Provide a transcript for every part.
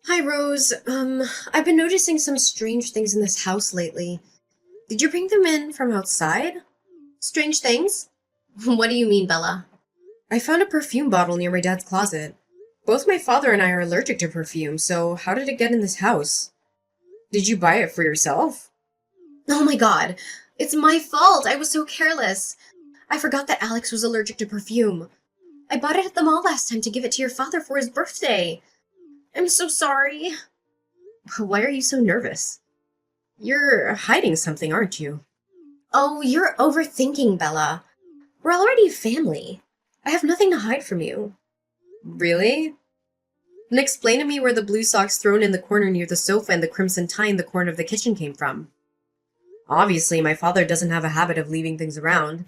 Hi, Rose. I've been noticing some strange things in this house lately. Did you bring them in from outside? Strange things? What do you mean, Bella? I found a perfume bottle near my dad's closet. Both my father and I are allergic to perfume, so how did it get in this house? Did you buy it for yourself? Oh my god. It's my fault. I was so careless. I forgot that Alex was allergic to perfume. I bought it at the mall last time to give it to your father for his birthday. I'm so sorry. Why are you so nervous? You're hiding something, aren't you? Oh, you're overthinking, Bella. We're already a family. I have nothing to hide from you. Really? Then explain to me where the blue socks thrown in the corner near the sofa and the crimson tie in the corner of the kitchen came from. Obviously, my father doesn't have a habit of leaving things around.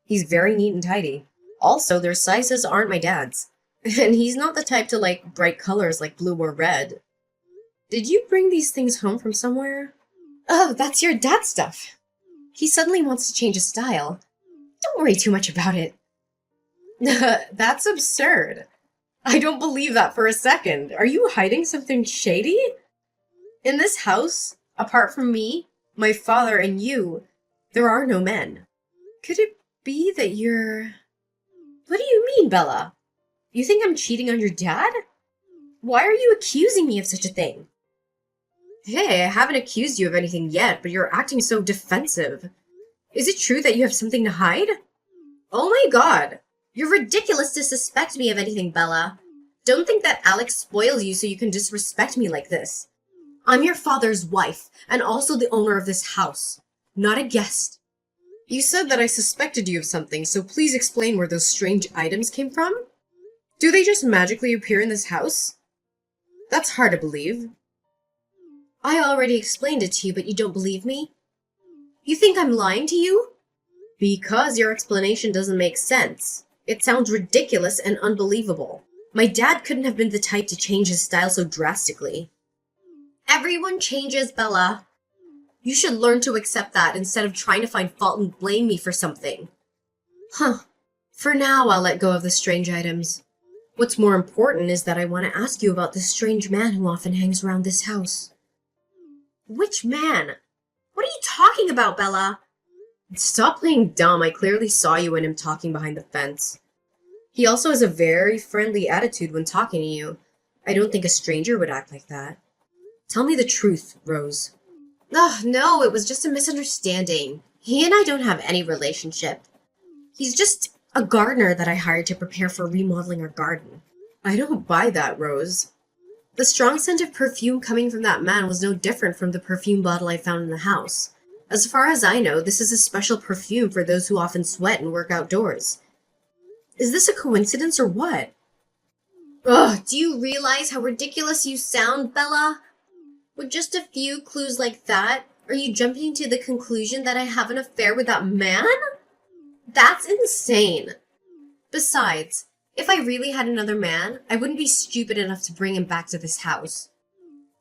He's very neat and tidy. Also, their sizes aren't my dad's. And he's not the type to like bright colors like blue or red. Did you bring these things home from somewhere? Oh, that's your dad's stuff. He suddenly wants to change his style. Don't worry too much about it. That's absurd. I don't believe that for a second. Are you hiding something shady? In this house, apart from me, my father, and you, there are no men. Could it be that you're... What do you mean, Bella? You think I'm cheating on your dad? Why are you accusing me of such a thing? Hey, I haven't accused you of anything yet, but you're acting so defensive. Is it true that you have something to hide? Oh my god! You're ridiculous to suspect me of anything, Bella. Don't think that Alex spoils you so you can disrespect me like this. I'm your father's wife, and also the owner of this house, not a guest. You said that I suspected you of something, so please explain where those strange items came from? Do they just magically appear in this house? That's hard to believe. I already explained it to you, but you don't believe me? You think I'm lying to you? Because your explanation doesn't make sense. It sounds ridiculous and unbelievable. My dad couldn't have been the type to change his style so drastically. Everyone changes, Bella. You should learn to accept that instead of trying to find fault and blame me for something. Huh. For now, I'll let go of the strange items. What's more important is that I want to ask you about this strange man who often hangs around this house. Which man? What are you talking about, Bella? Stop playing dumb. I clearly saw you and him talking behind the fence. He also has a very friendly attitude when talking to you. I don't think a stranger would act like that. Tell me the truth, Rose. Ugh, no, it was just a misunderstanding. He and I don't have any relationship. He's just a gardener that I hired to prepare for remodeling our garden. I don't buy that, Rose. The strong scent of perfume coming from that man was no different from the perfume bottle I found in the house. As far as I know, this is a special perfume for those who often sweat and work outdoors. Is this a coincidence or what? Ugh, do you realize how ridiculous you sound, Bella? With just a few clues like that, are you jumping to the conclusion that I have an affair with that man? That's insane. Besides, if I really had another man, I wouldn't be stupid enough to bring him back to this house.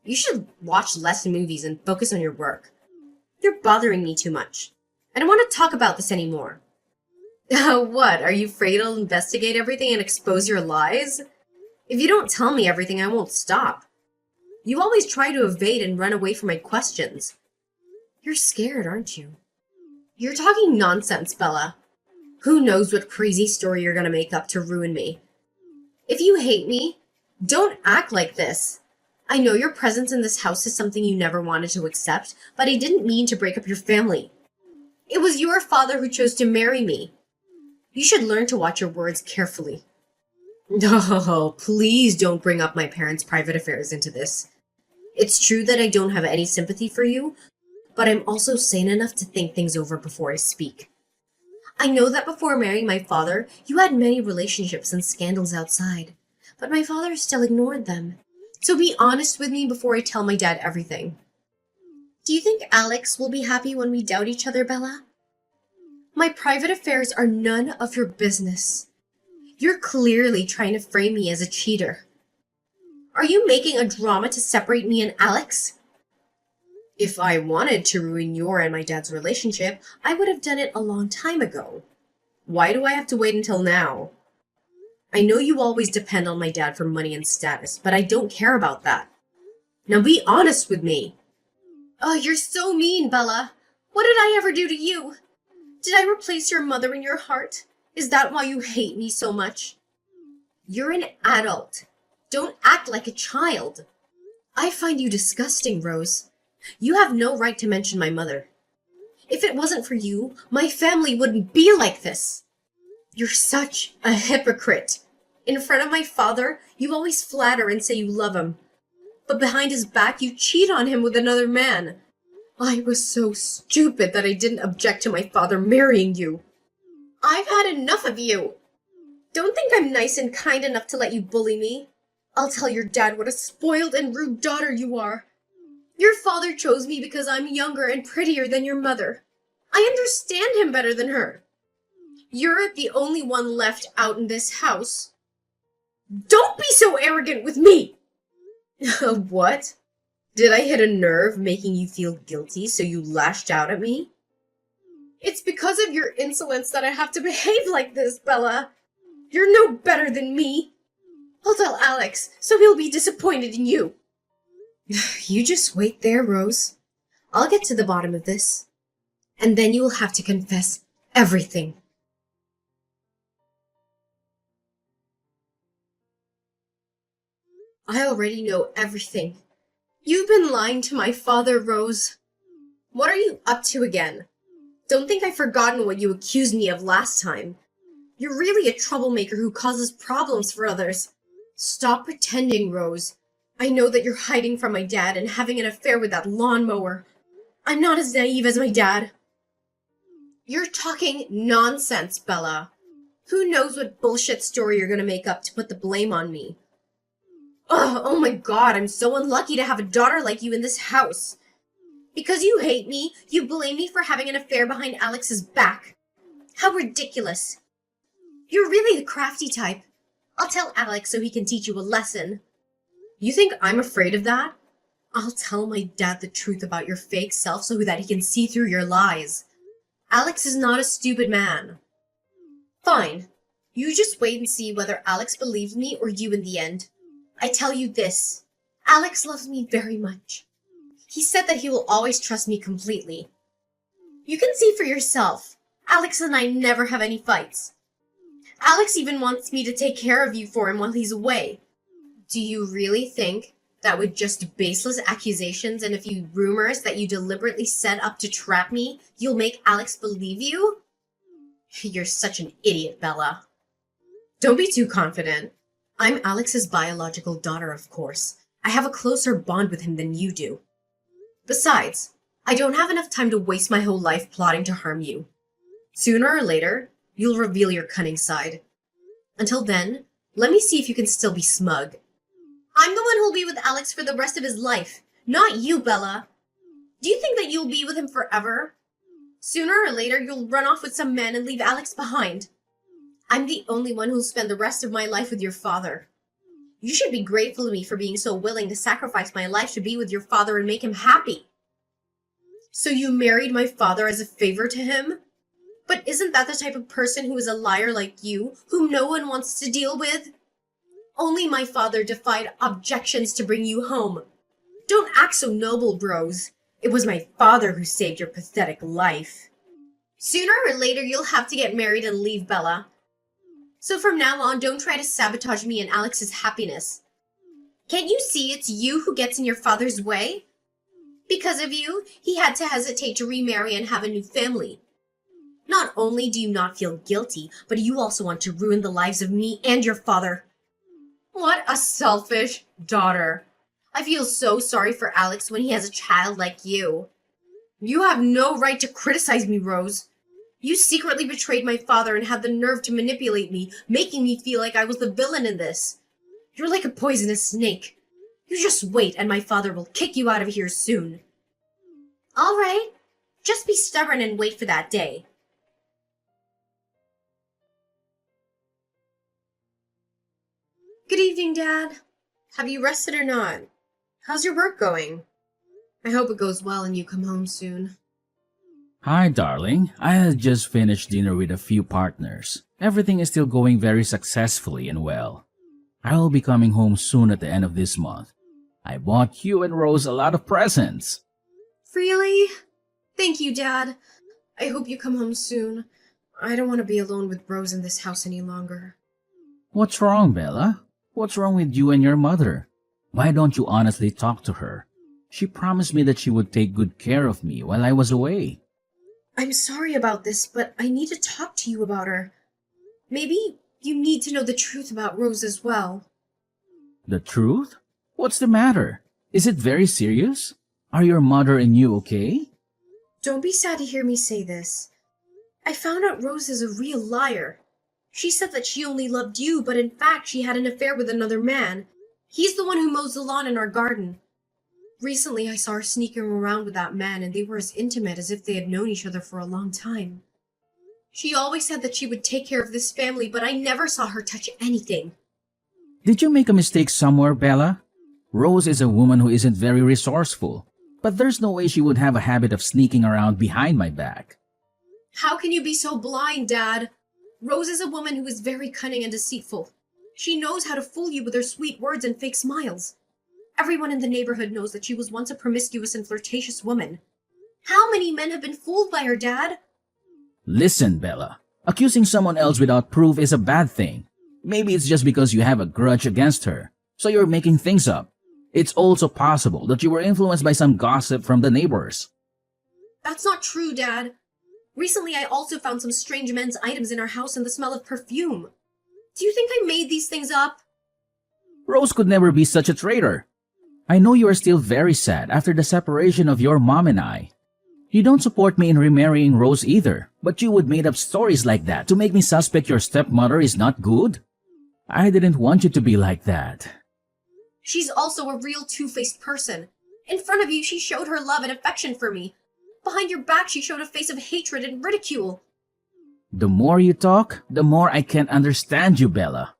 You should watch less movies and focus on your work. You're bothering me too much. I don't want to talk about this anymore. What, are you afraid I'll investigate everything and expose your lies? If you don't tell me everything, I won't stop. You always try to evade and run away from my questions. You're scared, aren't you? You're talking nonsense, Bella. Who knows what crazy story you're gonna make up to ruin me. If you hate me, don't act like this. I know your presence in this house is something you never wanted to accept, but I didn't mean to break up your family. It was your father who chose to marry me. You should learn to watch your words carefully. No, please don't bring up my parents' private affairs into this. It's true that I don't have any sympathy for you, but I'm also sane enough to think things over before I speak. I know that before marrying my father, you had many relationships and scandals outside, but my father still ignored them. So be honest with me before I tell my dad everything. Do you think Alex will be happy when we doubt each other, Bella? My private affairs are none of your business. You're clearly trying to frame me as a cheater. Are you making a drama to separate me and Alex? If I wanted to ruin your and my dad's relationship, I would have done it a long time ago. Why do I have to wait until now? I know you always depend on my dad for money and status, but I don't care about that. Now be honest with me. Oh, you're so mean, Bella. What did I ever do to you? Did I replace your mother in your heart? Is that why you hate me so much? You're an adult. Don't act like a child. I find you disgusting, Rose. You have no right to mention my mother. If it wasn't for you, my family wouldn't be like this. You're such a hypocrite. In front of my father, you always flatter and say you love him. But behind his back, you cheat on him with another man. I was so stupid that I didn't object to my father marrying you. I've had enough of you. Don't think I'm nice and kind enough to let you bully me. I'll tell your dad what a spoiled and rude daughter you are. Your father chose me because I'm younger and prettier than your mother. I understand him better than her. You're the only one left out in this house. Don't be so arrogant with me! What? Did I hit a nerve making you feel guilty so you lashed out at me? It's because of your insolence that I have to behave like this, Bella. You're no better than me. I'll tell Alex, so he'll be disappointed in you. You just wait there, Rose. I'll get to the bottom of this. And then you will have to confess everything. I already know everything. You've been lying to my father, Rose. What are you up to again? Don't think I've forgotten what you accused me of last time. You're really a troublemaker who causes problems for others. Stop pretending, Rose. I know that you're hiding from my dad and having an affair with that lawnmower. I'm not as naive as my dad. You're talking nonsense, Bella. Who knows what bullshit story you're gonna make up to put the blame on me? Oh my god, I'm so unlucky to have a daughter like you in this house. Because you hate me, you blame me for having an affair behind Alex's back. How ridiculous. You're really the crafty type. I'll tell Alex so he can teach you a lesson. You think I'm afraid of that? I'll tell my dad the truth about your fake self so that he can see through your lies. Alex is not a stupid man. Fine. You just wait and see whether Alex believes me or you in the end. I tell you this. Alex loves me very much. He said that he will always trust me completely. You can see for yourself. Alex and I never have any fights. Alex even wants me to take care of you for him while he's away. Do you really think that with just baseless accusations and a few rumors that you deliberately set up to trap me, you'll make Alex believe you? You're such an idiot, Bella. Don't be too confident. I'm Alex's biological daughter, of course. I have a closer bond with him than you do. Besides, I don't have enough time to waste my whole life plotting to harm you. Sooner or later, you'll reveal your cunning side. Until then, let me see if you can still be smug. I'm the one who'll be with Alex for the rest of his life, not you, Bella. Do you think that you'll be with him forever? Sooner or later, you'll run off with some man and leave Alex behind. I'm the only one who'll spend the rest of my life with your father. You should be grateful to me for being so willing to sacrifice my life to be with your father and make him happy. So you married my father as a favor to him? But isn't that the type of person who is a liar like you, whom no one wants to deal with? Only my father defied objections to bring you home. Don't act so noble, bros. It was my father who saved your pathetic life. Sooner or later, you'll have to get married and leave, Bella. So from now on, don't try to sabotage me and Alex's happiness. Can't you see it's you who gets in your father's way? Because of you, he had to hesitate to remarry and have a new family. Not only do you not feel guilty, but you also want to ruin the lives of me and your father. What a selfish daughter. I feel so sorry for Alex when he has a child like you. You have no right to criticize me, Rose. You secretly betrayed my father and had the nerve to manipulate me, making me feel like I was the villain in this. You're like a poisonous snake. You just wait and my father will kick you out of here soon. All right. Just be stubborn and wait for that day. Good evening, Dad. Have you rested or not? How's your work going? I hope it goes well and you come home soon. Hi, darling. I had just finished dinner with a few partners. Everything is still going very successfully and well. I will be coming home soon at the end of this month. I bought you and Rose a lot of presents. Really? Thank you, Dad. I hope you come home soon. I don't want to be alone with Rose in this house any longer. What's wrong, Bella? What's wrong with you and your mother? Why don't you honestly talk to her? She promised me that she would take good care of me while I was away. I'm sorry about this, but I need to talk to you about her. Maybe you need to know the truth about Rose as well. The truth? What's the matter? Is it very serious? Are your mother and you okay? Don't be sad to hear me say this. I found out Rose is a real liar. She said that she only loved you, but in fact she had an affair with another man. He's the one who mows the lawn in our garden. Recently I saw her sneaking around with that man, and they were as intimate as if they had known each other for a long time. She always said that she would take care of this family, but I never saw her touch anything. Did you make a mistake somewhere, Bella? Rose is a woman who isn't very resourceful, but there's no way she would have a habit of sneaking around behind my back. How can you be so blind, Dad? Rose is a woman who is very cunning and deceitful. She knows how to fool you with her sweet words and fake smiles. Everyone in the neighborhood knows that she was once a promiscuous and flirtatious woman. How many men have been fooled by her, Dad? Listen, Bella. Accusing someone else without proof is a bad thing. Maybe it's just because you have a grudge against her, so you're making things up. It's also possible that you were influenced by some gossip from the neighbors. That's not true, Dad. Recently, I also found some strange men's items in our house and the smell of perfume. Do you think I made these things up? Rose could never be such a traitor. I know you are still very sad after the separation of your mom and I. You don't support me in remarrying Rose either, but you would made up stories like that to make me suspect your stepmother is not good. I didn't want you to be like that. She's also a real two-faced person. In front of you, she showed her love and affection for me. Behind your back, she showed a face of hatred and ridicule. The more you talk, the more I can't understand you, Bella.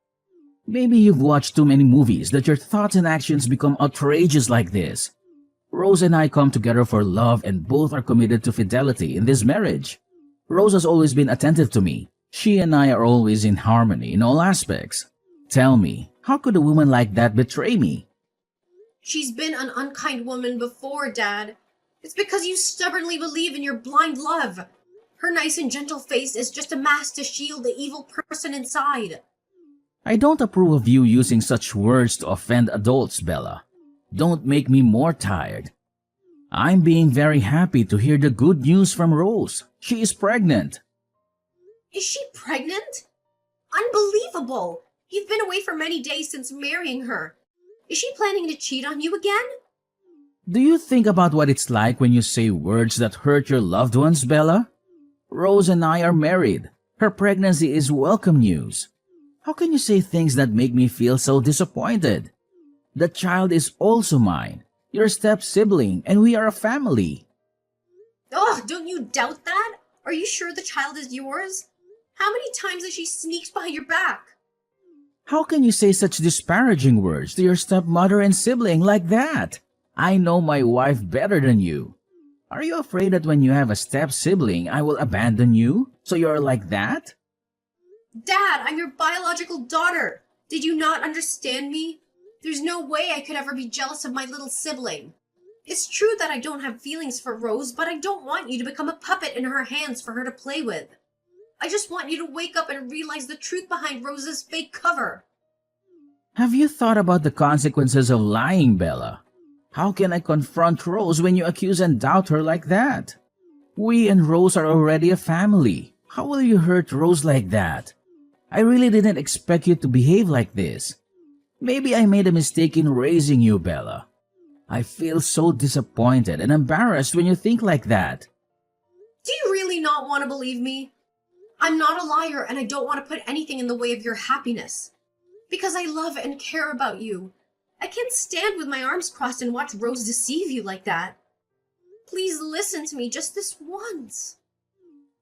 Maybe you've watched too many movies that your thoughts and actions become outrageous like this. Rose and I come together for love and both are committed to fidelity in this marriage. Rose has always been attentive to me. She and I are always in harmony in all aspects. Tell me, how could a woman like that betray me? She's been an unkind woman before, Dad. It's because you stubbornly believe in your blind love. Her nice and gentle face is just a mask to shield the evil person inside. I don't approve of you using such words to offend adults, Bella. Don't make me more tired. I'm being very happy to hear the good news from Rose. She is pregnant. Is she pregnant? Unbelievable! You've been away for many days since marrying her. Is she planning to cheat on you again? Do you think about what it's like when you say words that hurt your loved ones, Bella? Rose and I are married. Her pregnancy is welcome news. How can you say things that make me feel so disappointed? The child is also mine, your step-sibling, and we are a family. Oh, don't you doubt that? Are you sure the child is yours? How many times has she sneaked behind your back? How can you say such disparaging words to your stepmother and sibling like that? I know my wife better than you. Are you afraid that when you have a step-sibling, I will abandon you? So you're like that? Dad, I'm your biological daughter. Did you not understand me? There's no way I could ever be jealous of my little sibling. It's true that I don't have feelings for Rose, but I don't want you to become a puppet in her hands for her to play with. I just want you to wake up and realize the truth behind Rose's fake cover. Have you thought about the consequences of lying, Bella? How can I confront Rose when you accuse and doubt her like that? We and Rose are already a family. How will you hurt Rose like that? I really didn't expect you to behave like this. Maybe I made a mistake in raising you, Bella. I feel so disappointed and embarrassed when you think like that. Do you really not want to believe me? I'm not a liar, and I don't want to put anything in the way of your happiness. Because I love and care about you. I can't stand with my arms crossed and watch Rose deceive you like that. Please listen to me just this once.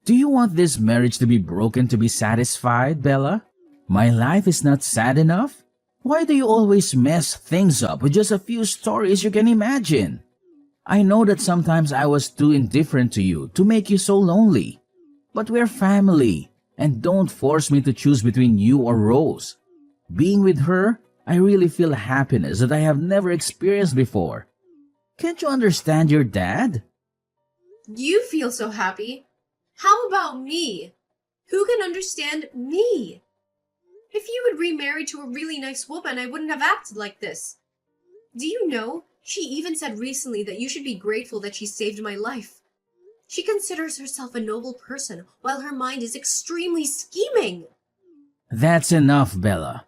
Do you want this marriage to be broken to be satisfied, Bella? My life is not sad enough? Why do you always mess things up with just a few stories you can imagine? I know that sometimes I was too indifferent to you to make you so lonely. But we're family, and don't force me to choose between you or Rose. Being with her, I really feel happiness that I have never experienced before. Can't you understand your dad? You feel so happy. How about me? Who can understand me? If you had remarried to a really nice woman, I wouldn't have acted like this. Do you know, she even said recently that you should be grateful that she saved my life. She considers herself a noble person, while her mind is extremely scheming. That's enough, Bella.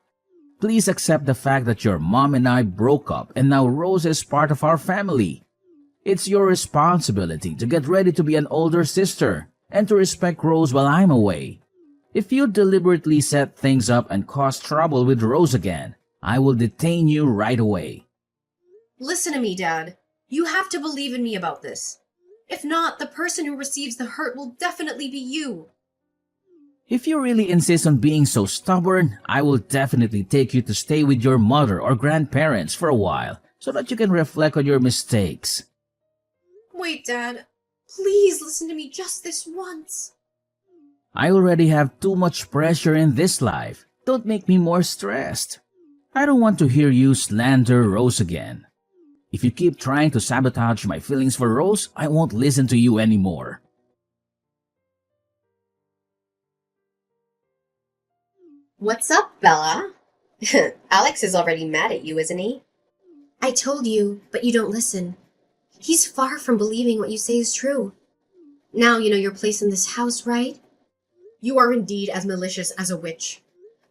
Please accept the fact that your mom and I broke up and now Rose is part of our family. It's your responsibility to get ready to be an older sister and to respect Rose while I'm away. If you deliberately set things up and cause trouble with Rose again, I will detain you right away. Listen to me, Dad. You have to believe in me about this. If not, the person who receives the hurt will definitely be you. If you really insist on being so stubborn, I will definitely take you to stay with your mother or grandparents for a while so that you can reflect on your mistakes. Wait, Dad. Please listen to me just this once. I already have too much pressure in this life. Don't make me more stressed. I don't want to hear you slander Rose again. If you keep trying to sabotage my feelings for Rose, I won't listen to you anymore. What's up, Bella? Alex is already mad at you, isn't he? I told you, but you don't listen. He's far from believing what you say is true. Now you know your place in this house, right? You are indeed as malicious as a witch.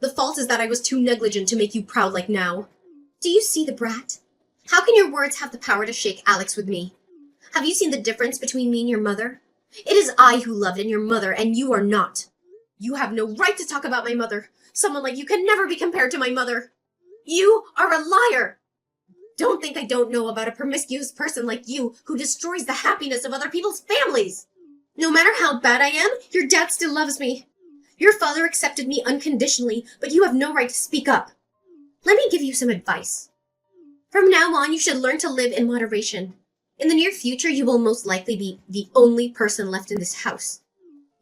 The fault is that I was too negligent to make you proud like now. Do you see the brat? How can your words have the power to shake Alex with me? Have you seen the difference between me and your mother? It is I who loved and your mother, and you are not. You have no right to talk about my mother. Someone like you can never be compared to my mother. You are a liar. Don't think I don't know about a promiscuous person like you who destroys the happiness of other people's families. No matter how bad I am, your dad still loves me. Your father accepted me unconditionally, but you have no right to speak up. Let me give you some advice. From now on, you should learn to live in moderation. In the near future, you will most likely be the only person left in this house.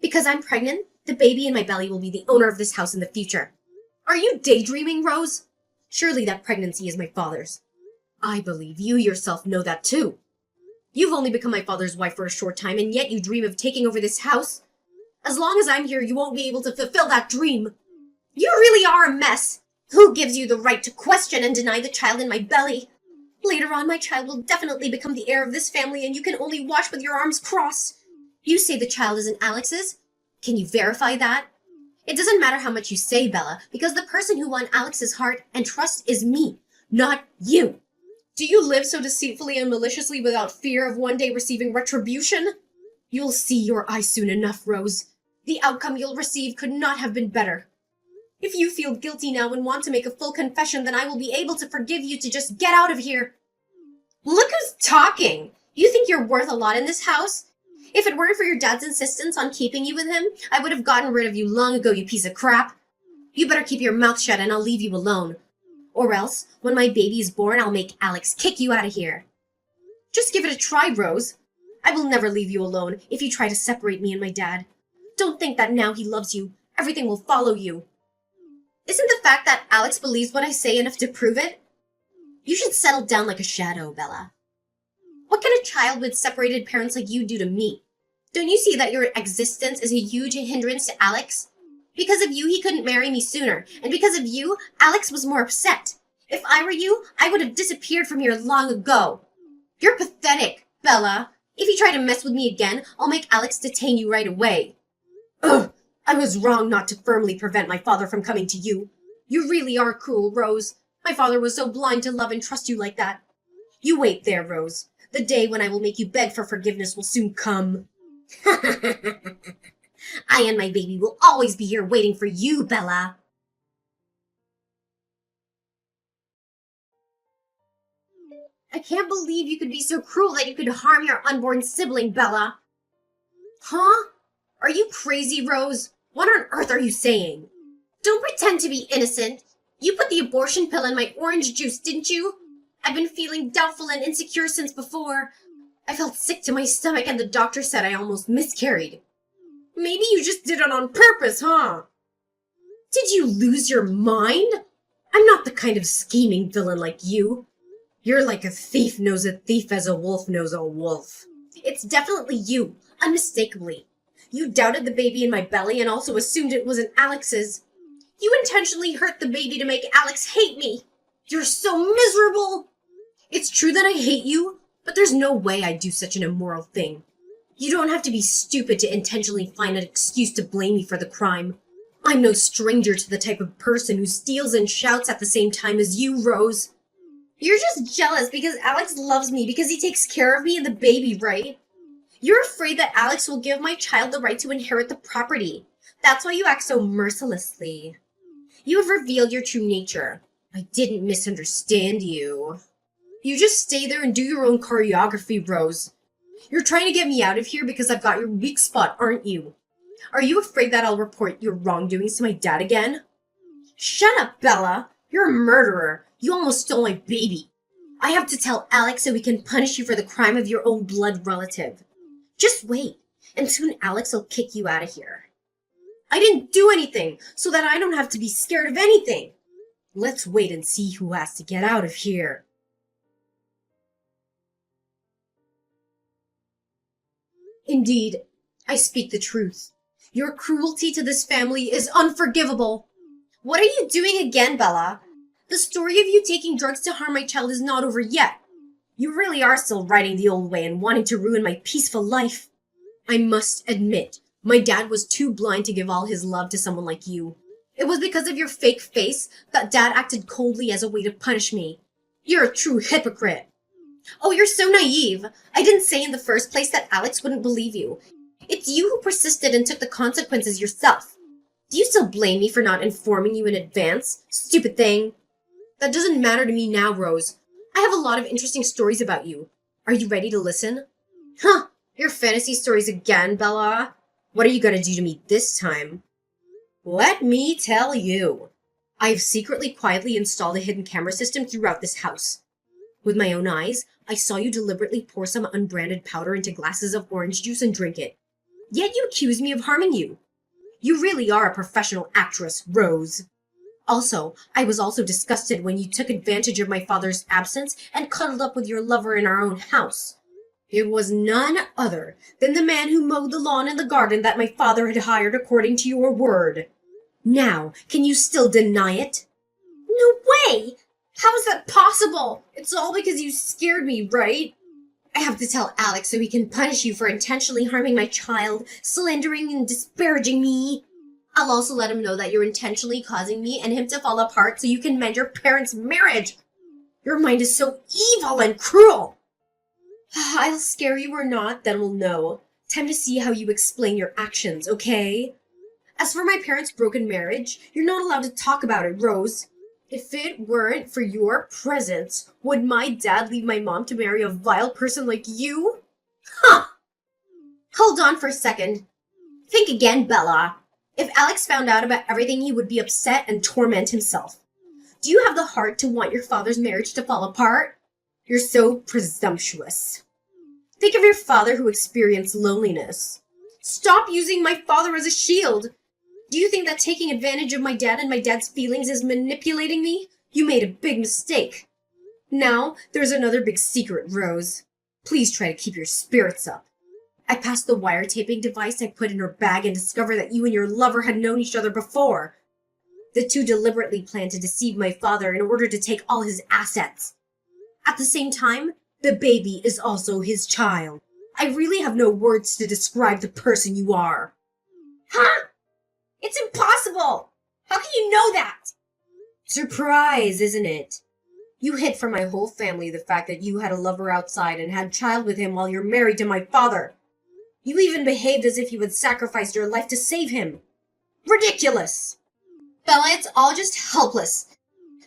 Because I'm pregnant, the baby in my belly will be the owner of this house in the future. Are you daydreaming, Rose? Surely that pregnancy is my father's. I believe you yourself know that too. You've only become my father's wife for a short time, and yet you dream of taking over this house. As long as I'm here, you won't be able to fulfill that dream. You really are a mess. Who gives you the right to question and deny the child in my belly? Later on, my child will definitely become the heir of this family, and you can only watch with your arms crossed. You say the child isn't Alex's? Can you verify that? It doesn't matter how much you say, Bella, because the person who won Alex's heart and trust is me, not you. Do you live so deceitfully and maliciously without fear of one day receiving retribution? You'll see your eye soon enough, Rose. The outcome you'll receive could not have been better. If you feel guilty now and want to make a full confession, then I will be able to forgive you to just get out of here. Look who's talking! You think you're worth a lot in this house? If it weren't for your dad's insistence on keeping you with him, I would have gotten rid of you long ago, you piece of crap. You better keep your mouth shut and I'll leave you alone. Or else, when my baby is born, I'll make Alex kick you out of here. Just give it a try, Rose. I will never leave you alone if you try to separate me and my dad. Don't think that now he loves you, everything will follow you. Isn't the fact that Alex believes what I say enough to prove it? You should settle down like a shadow, Bella. What can a child with separated parents like you do to me? Don't you see that your existence is a huge hindrance to Alex? Because of you, he couldn't marry me sooner, and because of you, Alex was more upset. If I were you, I would have disappeared from here long ago. You're pathetic, Bella. If you try to mess with me again, I'll make Alex detain you right away. Ugh! I was wrong not to firmly prevent my father from coming to you. You really are cruel, Rose. My father was so blind to love and trust you like that. You wait there, Rose. The day when I will make you beg for forgiveness will soon come. I and my baby will always be here waiting for you, Bella. I can't believe you could be so cruel that you could harm your unborn sibling, Bella. Huh? Are you crazy, Rose? What on earth are you saying? Don't pretend to be innocent. You put the abortion pill in my orange juice, didn't you? I've been feeling doubtful and insecure since before. I felt sick to my stomach and the doctor said I almost miscarried. Maybe you just did it on purpose, huh? Did you lose your mind? I'm not the kind of scheming villain like you. You're like a thief knows a thief as a wolf knows a wolf. It's definitely you, unmistakably. You doubted the baby in my belly and also assumed it wasn't Alex's. You intentionally hurt the baby to make Alex hate me. You're so miserable. It's true that I hate you, but there's no way I'd do such an immoral thing. You don't have to be stupid to intentionally find an excuse to blame me for the crime. I'm no stranger to the type of person who steals and shouts at the same time as you, Rose. You're just jealous because Alex loves me because he takes care of me and the baby, right? You're afraid that Alex will give my child the right to inherit the property. That's why you act so mercilessly. You have revealed your true nature. I didn't misunderstand you. You just stay there and do your own choreography, Rose. You're trying to get me out of here because I've got your weak spot, aren't you? Are you afraid that I'll report your wrongdoings to my dad again? Shut up, Bella. You're a murderer. You almost stole my baby. I have to tell Alex so we can punish you for the crime of your own blood relative. Just wait, and soon Alex will kick you out of here. I didn't do anything, so that I don't have to be scared of anything. Let's wait and see who has to get out of here. Indeed, I speak the truth. Your cruelty to this family is unforgivable. What are you doing again, Bella? The story of you taking drugs to harm my child is not over yet. You really are still riding the old way and wanting to ruin my peaceful life. I must admit, my dad was too blind to give all his love to someone like you. It was because of your fake face that Dad acted coldly as a way to punish me. You're a true hypocrite. Oh, you're so naive. I didn't say in the first place that Alex wouldn't believe you. It's you who persisted and took the consequences yourself. Do you still blame me for not informing you in advance? Stupid thing. That doesn't matter to me now, Rose. I have a lot of interesting stories about you. Are you ready to listen? Huh, your fantasy stories again, Bella. What are you gonna do to me this time? Let me tell you. I have secretly quietly installed a hidden camera system throughout this house. With my own eyes, I saw you deliberately pour some unbranded powder into glasses of orange juice and drink it. Yet you accuse me of harming you. You really are a professional actress, Rose. Also, I was also disgusted when you took advantage of my father's absence and cuddled up with your lover in our own house. It was none other than the man who mowed the lawn and the garden that my father had hired according to your word. Now, can you still deny it? No way! How is that possible? It's all because you scared me, right? I have to tell Alex so he can punish you for intentionally harming my child, slandering and disparaging me. I'll also let him know that you're intentionally causing me and him to fall apart so you can mend your parents' marriage. Your mind is so evil and cruel. I'll scare you or not, then we'll know. Time to see how you explain your actions, okay? As for my parents' broken marriage, you're not allowed to talk about it, Rose. If it weren't for your presence, would my dad leave my mom to marry a vile person like you? Huh! Hold on for a second. Think again, Bella. If Alex found out about everything, he would be upset and torment himself. Do you have the heart to want your father's marriage to fall apart? You're so presumptuous. Think of your father who experienced loneliness. Stop using my father as a shield. Do you think that taking advantage of my dad and my dad's feelings is manipulating me? You made a big mistake. Now, there's another big secret, Rose. Please try to keep your spirits up. I passed the wiretapping device I put in her bag and discovered that you and your lover had known each other before. The two deliberately planned to deceive my father in order to take all his assets. At the same time, the baby is also his child. I really have no words to describe the person you are. Huh? It's impossible! How can you know that? Surprise, isn't it? You hid from my whole family the fact that you had a lover outside and had a child with him while you're married to my father. You even behaved as if you had sacrificed your life to save him. Ridiculous! Bella, it's all just helpless.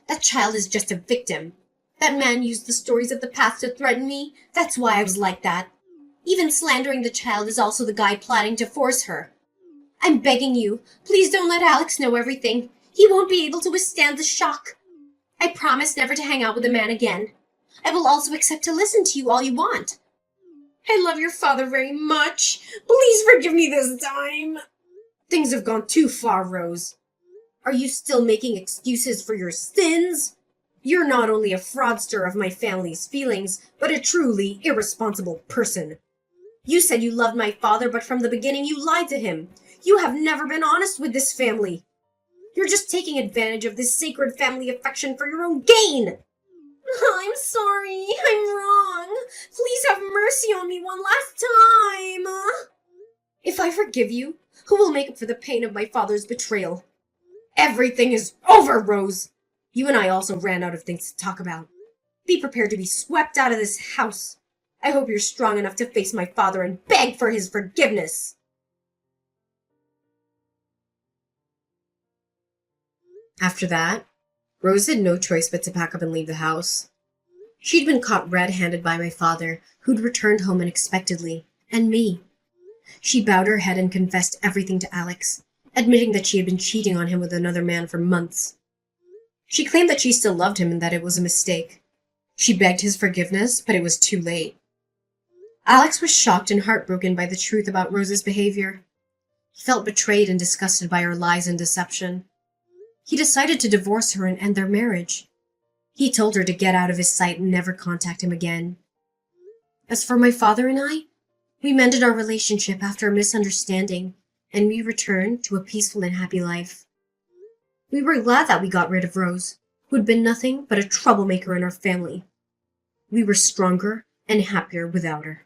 That child is just a victim. That man used the stories of the past to threaten me. That's why I was like that. Even slandering the child is also the guy plotting to force her. I'm begging you, please don't let Alex know everything. He won't be able to withstand the shock. I promise never to hang out with a man again. I will also accept to listen to you all you want. I love your father very much. Please forgive me this time. Things have gone too far, Rose. Are you still making excuses for your sins? You're not only a fraudster of my family's feelings, but a truly irresponsible person. You said you loved my father, but from the beginning you lied to him. You have never been honest with this family. You're just taking advantage of this sacred family affection for your own gain. I'm sorry. I'm wrong. Please have mercy on me one last time. If I forgive you, who will make up for the pain of my father's betrayal? Everything is over, Rose. You and I also ran out of things to talk about. Be prepared to be swept out of this house. I hope you're strong enough to face my father and beg for his forgiveness. After that, Rose had no choice but to pack up and leave the house. She'd been caught red-handed by my father, who'd returned home unexpectedly, and me. She bowed her head and confessed everything to Alex, admitting that she had been cheating on him with another man for months. She claimed that she still loved him and that it was a mistake. She begged his forgiveness, but it was too late. Alex was shocked and heartbroken by the truth about Rose's behavior. He felt betrayed and disgusted by her lies and deception. He decided to divorce her and end their marriage. He told her to get out of his sight and never contact him again. As for my father and I, we mended our relationship after a misunderstanding, and we returned to a peaceful and happy life. We were glad that we got rid of Rose, who had been nothing but a troublemaker in our family. We were stronger and happier without her.